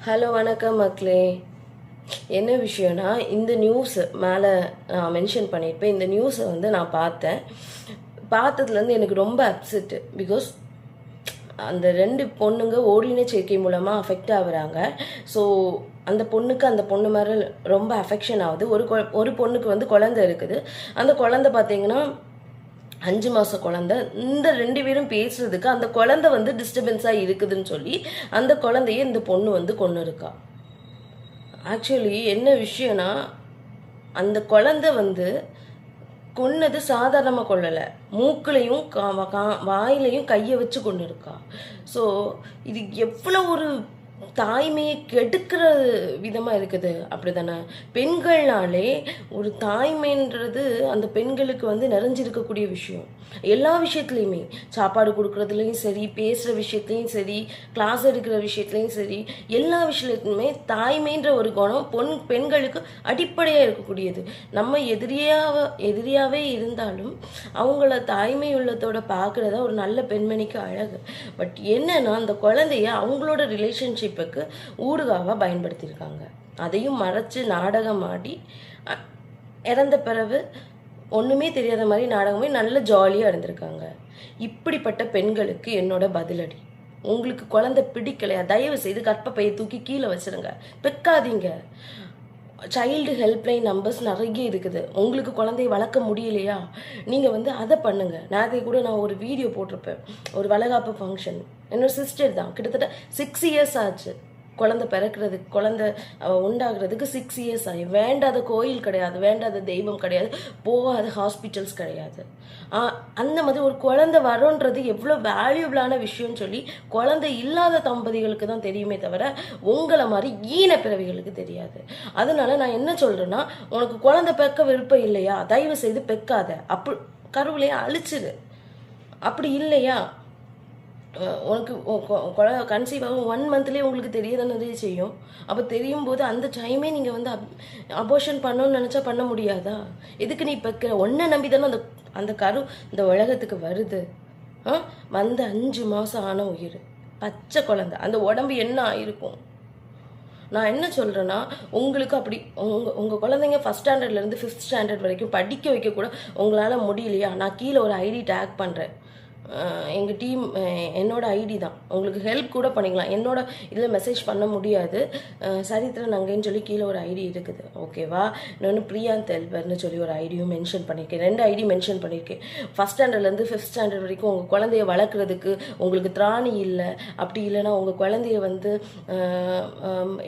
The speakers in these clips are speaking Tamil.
ஹலோ வணக்கம் மக்களே. என்ன விஷயம்னா, இந்த நியூஸ் மேலே நான் மென்ஷன் பண்ணியிருப்பேன். இந்த நியூஸை நான் பார்த்ததுலேருந்து எனக்கு ரொம்ப அப்செட்டு. பிகாஸ் அந்த 2 பொண்ணுங்க ஓரின சேர்க்கை மூலமாக அஃபெக்ட் ஆகுறாங்க. ஸோ அந்த பொண்ணுக்கு அந்த பொண்ணு மேலே ரொம்ப அஃபெக்ஷன் ஆகுது. ஒரு பொண்ணுக்கு குழந்தை இருக்குது. அந்த குழந்தை பார்த்தீங்கன்னா 5 மாத குழந்தை. இந்த 2 பேரும் பேசுறதுக்கு அந்த குழந்தை டிஸ்டர்பன்ஸாக இருக்குதுன்னு சொல்லி அந்த குழந்தைய இந்த பொண்ணு கொண்டு இருக்கா. ஆக்சுவலி என்ன விஷயம்னா, அந்த குழந்தை கொன்னது சாதாரணமாக கொள்ளலை, மூக்குலையும் வாயிலையும் கையை வச்சு கொண்டு இருக்கா. ஸோ இது எவ்வளோ ஒரு தாய்மையை கெடுக்கிற விதமாக இருக்குது. அப்படி தானே? பெண்கள்னாலே ஒரு தாய்மைன்றது அந்த பெண்களுக்கு நிறைஞ்சிருக்கக்கூடிய விஷயம். எல்லா விஷயத்துலையுமே, சாப்பாடு கொடுக்குறதுலையும் சரி, பேசுகிற விஷயத்துலையும் சரி, கிளாஸ் எடுக்கிற விஷயத்துலையும் சரி, எல்லா விஷயத்துலையுமே தாய்மைன்ற ஒரு குணம் பெண்களுக்கு அடிப்படையாக இருக்கக்கூடியது. நம்ம எதிரியாகவே இருந்தாலும் அவங்கள தாய்மை உள்ளத்தோட பார்க்குறதா ஒரு நல்ல பெண்மணிக்கு அழகு. பட் என்னன்னா, அந்த குழந்தைய அவங்களோட ரிலேஷன்ஷிப்புக்கு ஊடுகாவாக பயன்படுத்தியிருக்காங்க. அதையும் மறைச்சு நாடகம் ஆடி இறந்த பிறகு ஒன்றுமே தெரியாத மாதிரி நாடகமே நல்ல ஜாலியாக இருந்திருக்காங்க. இப்படிப்பட்ட பெண்களுக்கு என்னோட பதிலடி. உங்களுக்கு குழந்தை பிடிக்கலையா, தயவு செய்து கற்பப்பையை தூக்கி கீழே வச்சிருங்க, பெக்காதீங்க. சைல்டு ஹெல்ப்லைன் நம்பர்ஸ் நிறைய இருக்குது. உங்களுக்கு குழந்தைய வளர்க்க முடியலையா, நீங்கள் அதை பண்ணுங்கள். நேரத்தை கூட நான் ஒரு வீடியோ போட்டிருப்பேன். ஒரு வளகாப்பு ஃபங்க்ஷன், என்னோட சிஸ்டர் தான், கிட்டத்தட்ட 6 இயர்ஸ் ஆச்சு குழந்தை பிறக்கிறதுக்கு, குழந்தை உண்டாகிறதுக்கு 6 இயர்ஸ் ஆகி. வேண்டாத கோயில் கிடையாது, வேண்டாத தெய்வம் கிடையாது, போகாத ஹாஸ்பிட்டல்ஸ் கிடையாது. அந்த மாதிரி ஒரு குழந்தை வரோன்றது எவ்வளோ வேல்யூபிளான விஷயம்னு சொல்லி குழந்தை இல்லாத தம்பதிகளுக்கு தான் தெரியுமே தவிர உங்களை மாதிரி ஈன பிறவிகளுக்கு தெரியாது. அதனால நான் என்ன சொல்கிறேன்னா, உனக்கு குழந்தை பெக்க விருப்பம் இல்லையா, தயவு செய்து பெக்காத. கருவிலையே அழிச்சிரு. அப்படி இல்லையா, உனக்கு கன்சீவ் ஆகும் 1 மந்த்லேயே உங்களுக்கு தெரிய தானே செய்யும். அப்போ தெரியும் போது அந்த டைமே நீங்கள் அபோர்ஷன் பண்ணணும்னு நினச்சா பண்ண முடியாதா? எதுக்கு நீ இப்போ ஒன்றை நம்பி தானே அந்த கரு இந்த உலகத்துக்கு வருது. 5 மாதம் ஆன உயிர், பச்சை குழந்தை, அந்த உடம்பு என்ன ஆயிருக்கும்? நான் என்ன சொல்கிறேன்னா, உங்களுக்கு அப்படி உங்கள் குழந்தைங்க 1st ஸ்டாண்டர்ட்லேருந்து 5th ஸ்டாண்டர்ட் வரைக்கும் படிக்க வைக்க கூட உங்களால் முடியலையா, நான் கீழே ஒரு ஐடி டேக் பண்ணுறேன். எங்கள் டீம் என்னோட ஐடி தான், உங்களுக்கு ஹெல்ப் கூட பண்ணிக்கலாம். என்னோட இதில் மெசேஜ் பண்ண முடியாது. சரித்திர நங்கைன்னு சொல்லி கீழே ஒரு ஐடி இருக்குது, ஓகேவா? இன்னொன்று பிரியாந்த் எல்பர்னு சொல்லி ஒரு ஐடியும் மென்ஷன் பண்ணியிருக்கேன். 2 ஐடி மென்ஷன் பண்ணியிருக்கேன். 1st ஸ்டாண்டர்ட்லேருந்து 5th ஸ்டாண்டர்ட் வரைக்கும் உங்கள் குழந்தைய வளர்க்குறதுக்கு உங்களுக்கு திராணி இல்லை, அப்படி இல்லைன்னா உங்கள் குழந்தைய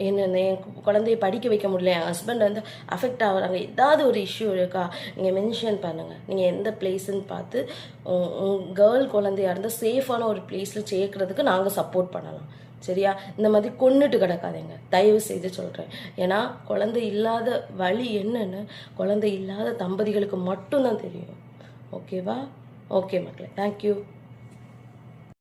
என்னென்ன என் குழந்தைய படிக்க வைக்க முடியல, என் ஹஸ்பண்ட் அஃபெக்ட் ஆகுறாங்க, ஏதாவது ஒரு இஷ்யூ இருக்கா, நீங்கள் மென்ஷன் பண்ணுங்கள். நீங்கள் எந்த பிளேஸுன்னு பார்த்து கேர்ள் குழந்தையா இருந்தால் சேஃபான ஒரு பிளேஸில் சேர்க்கறதுக்கு நாங்கள் சப்போர்ட் பண்ணலாம், சரியா? இந்த மாதிரி கொன்னுட்டு கிடக்காதீங்க, தயவு செய்து சொல்கிறேன். ஏன்னா குழந்தை இல்லாத வழி என்னன்னு குழந்தை இல்லாத தம்பதிகளுக்கு மட்டும்தான் தெரியும், ஓகேவா? ஓகே மக்களே, தேங்க்யூ.